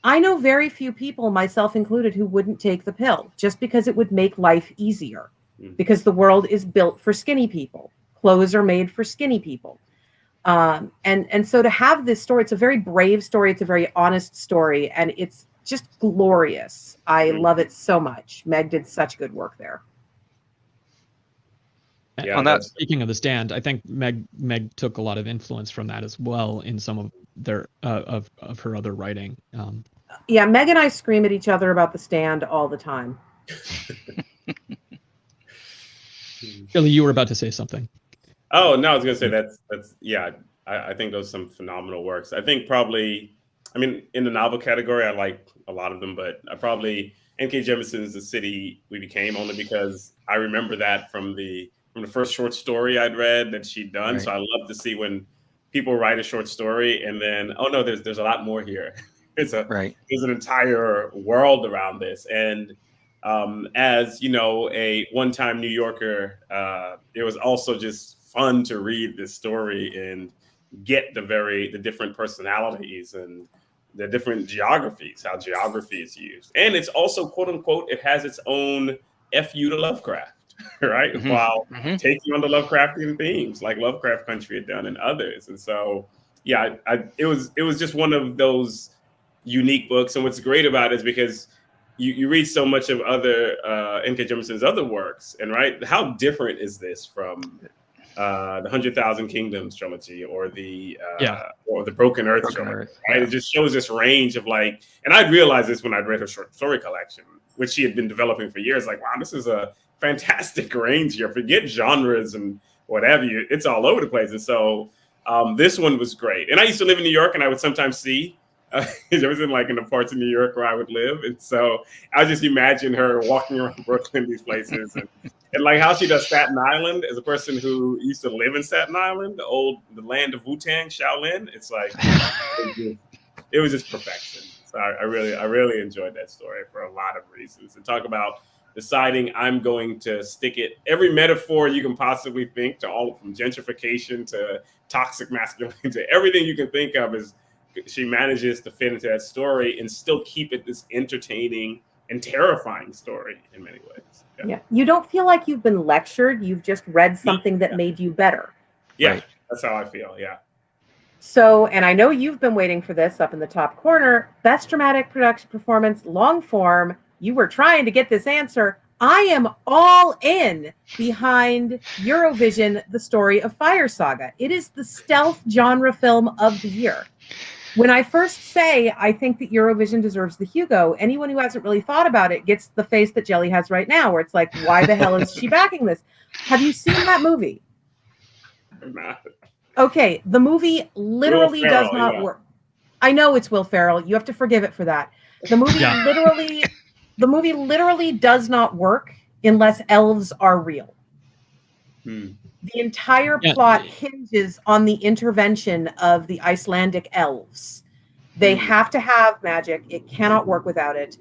I know very few people, myself included, who wouldn't take the pill just because it would make life easier. Because the world is built for skinny people. Clothes are made for skinny people. And so to have this story, it's a very brave story. It's a very honest story. And it's just glorious. I love it so much. Meg did such good work there. Yeah, on that, speaking of The Stand, I think Meg took a lot of influence from that as well in some of their of her other writing. Yeah, Meg and I scream at each other about The Stand all the time. Djeli, you were about to say something. Oh no, I was gonna say that's yeah. I think those are some phenomenal works. I think probably, in the novel category, I like a lot of them, but I probably N.K. Jemisin's The City We Became, only because I remember that from the first short story I'd read that she'd done. Right. So I love to see when people write a short story and then, oh no, there's a lot more here. There's an entire world around this. And as a one-time New Yorker, it was also just fun to read this story and get the different personalities and the different geographies, how geography is used. And it's also, quote unquote, it has its own FU to Lovecraft. Right, while taking on the Lovecraftian themes like Lovecraft Country had done and others. And so yeah, it was just one of those unique books. And what's great about it is because you read so much of other N.K. Jemisin's other works, and how different is this from the 100,000 Kingdoms trilogy or the Broken Earth trilogy. Right? It just shows this range of like, and I realized this when I read her short story collection, which she had been developing for years. Like, wow, this is a fantastic range here. Forget genres and whatever, it's all over the place. And so this one was great. And I used to live in New York, and I would sometimes see. I was in the parts of New York where I would live, and so I just imagine her walking around Brooklyn, these places, and like how she does Staten Island as a person who used to live in Staten Island, the land of Wu-Tang, Shaolin. It's like it was just perfection. So I really enjoyed that story for a lot of reasons. And talk about deciding I'm going to stick it every metaphor you can possibly think, to all from gentrification to toxic masculinity to everything you can think of, is she manages to fit into that story and still keep it this entertaining and terrifying story in many ways. Yeah. You don't feel like you've been lectured. You've just read something that made you better. Yeah, right. That's how I feel. Yeah. So, and I know you've been waiting for this up in the top corner. Best dramatic production performance, long form. You were trying to get this answer. I am all in behind Eurovision, The Story of Fire Saga. It is the stealth genre film of the year. When I first say I think that Eurovision deserves the Hugo, anyone who hasn't really thought about it gets the face that Djeli has right now, where it's like, why the hell is she backing this? Have you seen that movie? Okay, the movie literally does not work. I know it's Will Ferrell. You have to forgive it for that. The movie literally does not work unless elves are real. The entire plot hinges on the intervention of the Icelandic elves. They have to have magic. It cannot work without it.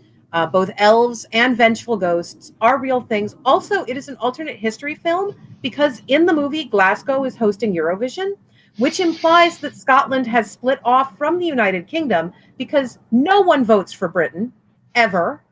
Both elves and vengeful ghosts are real things. Also, it is an alternate history film because in the movie, Glasgow is hosting Eurovision, which implies that Scotland has split off from the United Kingdom because no one votes for Britain, ever.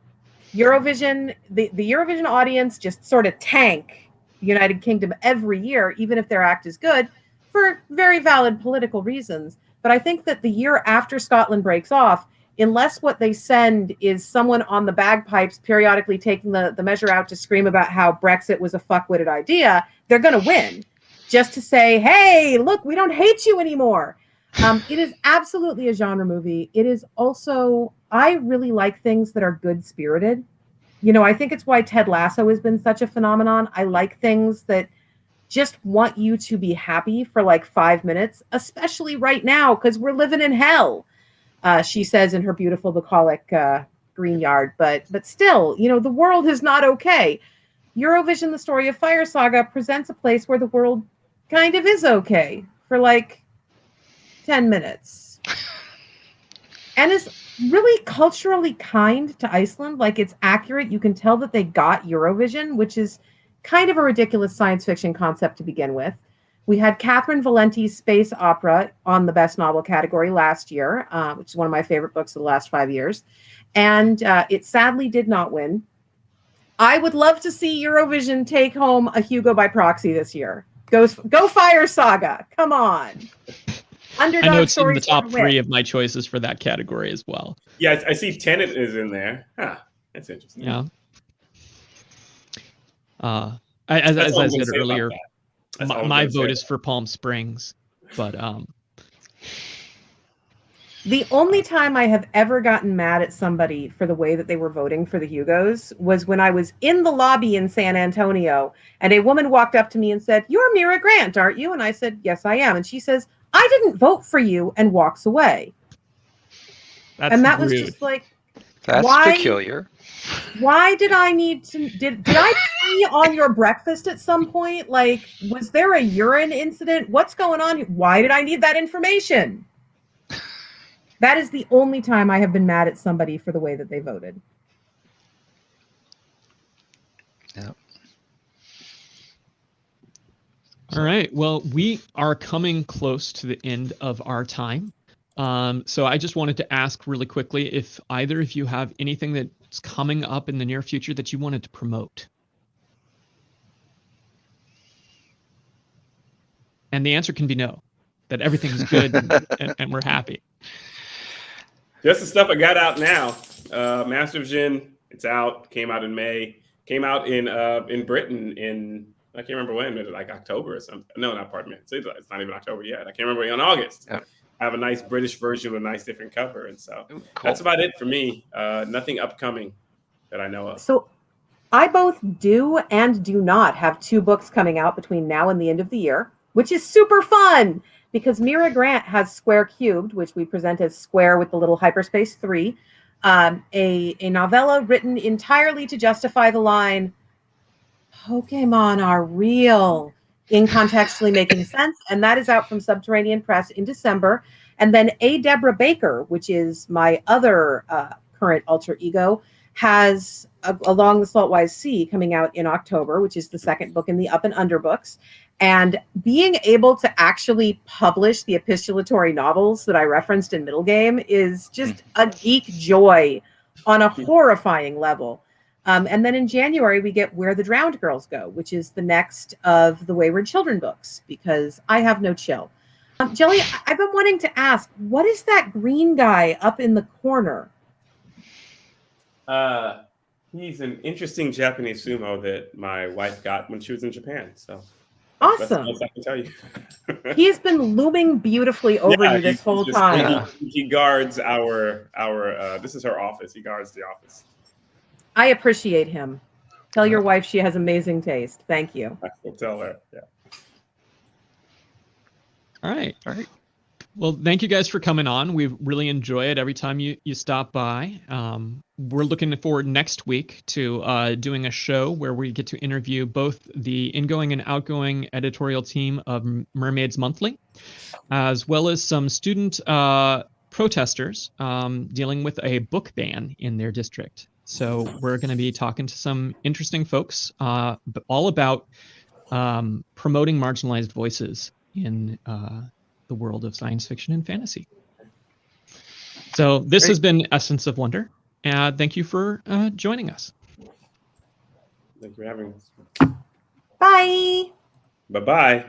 Eurovision, the Eurovision audience just sort of tank the United Kingdom every year, even if their act is good, for very valid political reasons. But I think that the year after Scotland breaks off, unless what they send is someone on the bagpipes periodically taking the measure out to scream about how Brexit was a fuck-witted idea, they're going to win. Just to say, hey, look, we don't hate you anymore. It is absolutely a genre movie. It is also, I really like things that are good-spirited. You know, I think it's why Ted Lasso has been such a phenomenon. I like things that just want you to be happy for like 5 minutes, especially right now, because we're living in hell, she says in her beautiful bucolic green yard. But still, you know, the world is not okay. Eurovision, The Story of Fire Saga presents a place where the world kind of is okay for like 10 minutes. And is really culturally kind to Iceland. Like, it's accurate. You can tell that they got Eurovision, which is kind of a ridiculous science fiction concept to begin with. We had Catherine Valenti's space opera on the best novel category last year, which is one of my favorite books of the last 5 years. And it sadly did not win. I would love to see Eurovision take home a Hugo by proxy this year. Go Fire Saga. Come on. Underdog I know it's in the stories top 3 of my choices for that category as well. Yeah, I see Tenet is in there. Huh, that's interesting. Yeah. As I said earlier, my vote is for Palm Springs, but the only time I have ever gotten mad at somebody for the way that they were voting for the Hugos was when I was in the lobby in San Antonio and a woman walked up to me and said, "You're Mira Grant, aren't you?" And I said, "Yes, I am." And she says, "I didn't vote for you," and walks away. and that was just like, that's why, peculiar. Why did I need to, did I pee on your breakfast at some point? Like, was there a urine incident? What's going on? Why did I need that information? That is the only time I have been mad at somebody for the way that they voted. Yep. All right. Well, we are coming close to the end of our time. So I just wanted to ask really quickly if either of you have anything that's coming up in the near future that you wanted to promote. And the answer can be no, that everything's good and we're happy. Just the stuff I got out now. Master of Jin, it's out. Came out in May. Came out in Britain in I can't remember when, maybe like October or something. No, not pardon me. It's not even October yet. I can't remember, in August. Yep. I have a nice British version with a nice different cover. And so Ooh, cool. that's about it for me. Nothing upcoming that I know of. So I both do and do not have 2 books coming out between now and the end of the year, which is super fun because Mira Grant has Square Cubed, which we present as Square with the little hyperspace 3, a novella written entirely to justify the line, Pokemon are real, incontextually making sense. And that is out from Subterranean Press in December. And then A. Deborah Baker, which is my other current alter ego, has Along the Saltwise Sea coming out in October, which is the second book in the Up and Under books. And being able to actually publish the epistolatory novels that I referenced in Middle Game is just a geek joy on a horrifying level. And then in January, we get Where the Drowned Girls Go, which is the next of the Wayward Children books, because I have no chill. Djeli, I've been wanting to ask, what is that green guy up in the corner? He's an interesting Japanese sumo that my wife got when she was in Japan. So awesome. That's the most I can tell you. He's been looming beautifully over you this whole time. He guards our this is her office. He guards the office. I appreciate him. Tell your wife she has amazing taste. Thank you. I will tell her. Yeah. All right. Well, thank you guys for coming on. We really enjoy it every time you stop by. We're looking forward next week to doing a show where we get to interview both the ingoing and outgoing editorial team of Mermaids Monthly, as well as some student protesters dealing with a book ban in their district. So we're going to be talking to some interesting folks all about promoting marginalized voices in the world of science fiction and fantasy. So this has been Essence of Wonder. Thank you for joining us. Thank you for having us. Bye. Bye-bye.